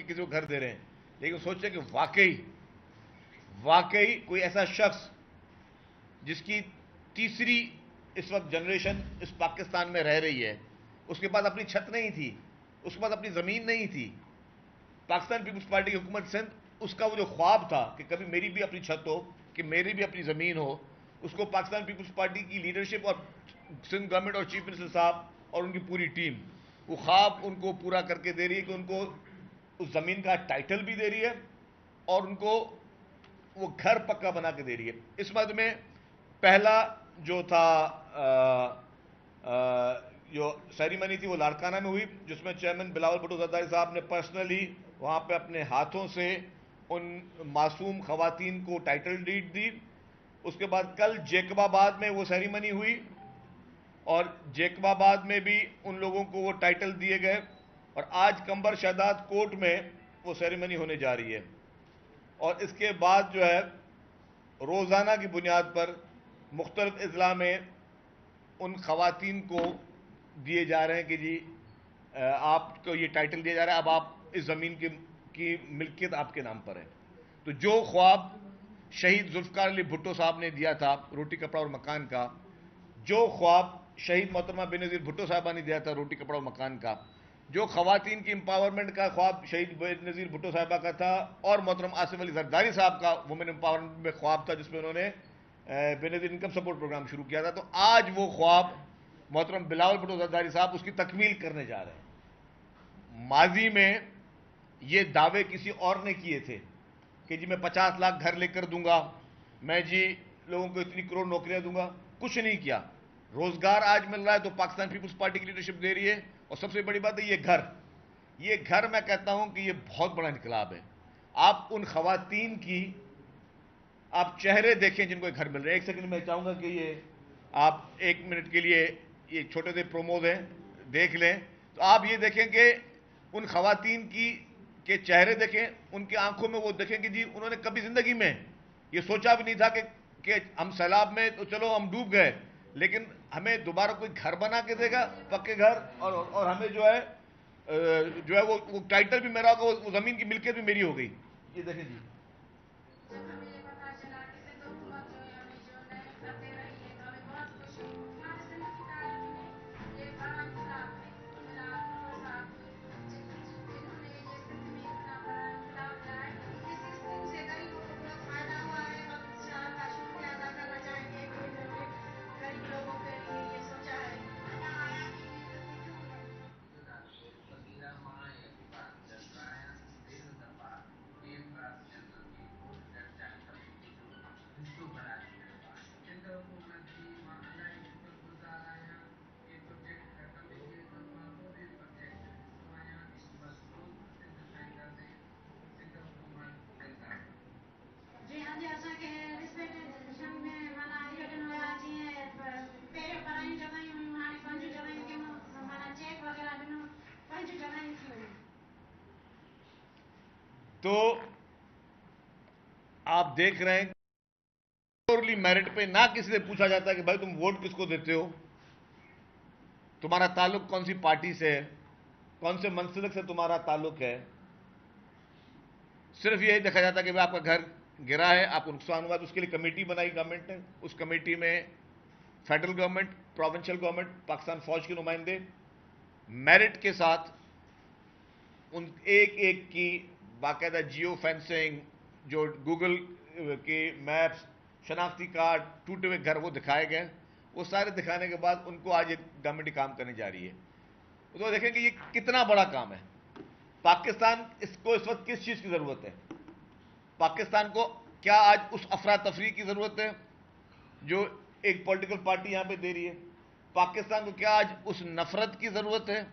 کہ کسی کو گھر دے رہے ہیں، لیکن سوچیں کہ واقعی کوئی ایسا شخص جس کی تیسری اس وقت جنریشن اس پاکستان میں رہ رہی ہے، اس کے پاس اپنی چھت نہیں تھی، اس کے پاس اپنی زمین نہیں تھی، پاکستان پیپلز پارٹی کی حکومت سندھ، اس کا وہ جو خواب تھا کہ کبھی میری بھی اپنی چھت ہو، کہ میری بھی اپنی زمین ہو، اس کو پاکستان پیپلز پارٹی کی لیڈرشپ اور سندھ گورنمنٹ اور چیف منسٹر صاحب اور ان کی پوری ٹیم وہ خواب ان کو پورا کر کے دے رہی ہے کہ ان کو اس زمین کا ٹائٹل بھی دے رہی ہے اور ان کو وہ گھر پکا بنا کے دے رہی ہے۔ اس مد میں پہلا جو تھا جو سیریمنی تھی وہ لاڑکانہ میں ہوئی، جس میں چیئرمین بلاول بھٹو زرداری صاحب نے پرسنلی وہاں پہ اپنے ہاتھوں سے ان معصوم خواتین کو ٹائٹل ڈیڈ دی۔ اس کے بعد کل جیکب آباد میں وہ سیریمنی ہوئی اور جیکب آباد میں بھی ان لوگوں کو وہ ٹائٹل دیے گئے، اور آج کمبر شہداد کوٹ میں وہ سیریمنی ہونے جا رہی ہے، اور اس کے بعد جو ہے روزانہ کی بنیاد پر مختلف اضلاع میں ان خواتین کو دیے جا رہے ہیں کہ جی آپ کو یہ ٹائٹل دیا جا رہا ہے، اب آپ اس زمین کی ملکیت آپ کے نام پر ہے۔ تو جو خواب شہید ذوالفقار علی بھٹو صاحب نے دیا تھا روٹی کپڑا اور مکان کا، جو خواب شہید محترمہ بے نظیر بھٹو صاحبہ نے دیا تھا روٹی کپڑا اور مکان کا، جو خواتین کی امپاورمنٹ کا خواب شہید بے نظیر بھٹو صاحبہ کا تھا، اور محترم آصف علی زرداری صاحب کا وومن امپاورمنٹ میں خواب تھا جس میں انہوں نے بے نظیر انکم سپورٹ پروگرام شروع کیا تھا، تو آج وہ خواب محترم بلاول بھٹو زرداری صاحب اس کی تکمیل کرنے جا رہے ہیں۔ ماضی میں یہ دعوے کسی اور نے کیے تھے کہ جی میں 50 لاکھ گھر لے کر دوں گا، میں جی لوگوں کو اتنی کروڑ نوکریاں دوں گا، کچھ نہیں کیا۔ روزگار آج مل رہا ہے تو پاکستان پیپلز پارٹی کی لیڈرشپ دے رہی ہے، اور سب سے بڑی بات ہے یہ گھر میں کہتا ہوں کہ یہ بہت بڑا انقلاب ہے۔ آپ ان خواتین کی آپ چہرے دیکھیں جن کو گھر مل رہے ہیں۔ ایک سیکنڈ میں چاہوں گا کہ یہ آپ 1 منٹ کے لیے یہ چھوٹے سے پروموز ہیں دیکھ لیں، تو آپ یہ دیکھیں کہ ان خواتین کے چہرے دیکھیں، ان کی آنکھوں میں وہ دیکھیں کہ جی انہوں نے کبھی زندگی میں یہ سوچا بھی نہیں تھا کہ ہم سیلاب میں تو چلو ہم ڈوب گئے، لیکن ہمیں دوبارہ کوئی گھر بنا کے دے گا، پکے گھر، اور ہمیں جو ہے وہ ٹائٹل بھی میرا ہوگا، وہ زمین کی ملکیت بھی میری ہو گئی۔ یہ دیکھیں جی، تو آپ دیکھ رہے ہیں پیورلی میرٹ پہ نہ کسی سے پوچھا جاتا ہے کہ بھائی تم ووٹ کس کو دیتے ہو، تمہارا تعلق کون سی پارٹی سے ہے، کون سے منسلک سے تمہارا تعلق ہے، صرف یہی دیکھا جاتا ہے کہ آپ کا گھر گرا ہے، آپ کو نقصان ہوا، تو اس کے لیے کمیٹی بنائی گورنمنٹ نے، اس کمیٹی میں federal government, provincial government, Pakistan فوج کے نمائندے میرٹ کے ساتھ ان ایک کی باقاعدہ جیو فینسنگ، جو گوگل کے میپس، شناختی کارڈ، ٹوٹے ہوئے گھر وہ دکھائے گئے، وہ سارے دکھانے کے بعد ان کو آج ایک گورنمنٹ کام کرنے جا رہی ہے۔ تو دیکھیں کہ یہ کتنا بڑا کام ہے۔ پاکستان اس کو اس وقت کس چیز کی ضرورت ہے؟ پاکستان کو کیا آج اس افراتفری کی ضرورت ہے جو ایک پولیٹیکل پارٹی یہاں پہ دے رہی ہے؟ پاکستان کو کیا آج اس نفرت کی ضرورت ہے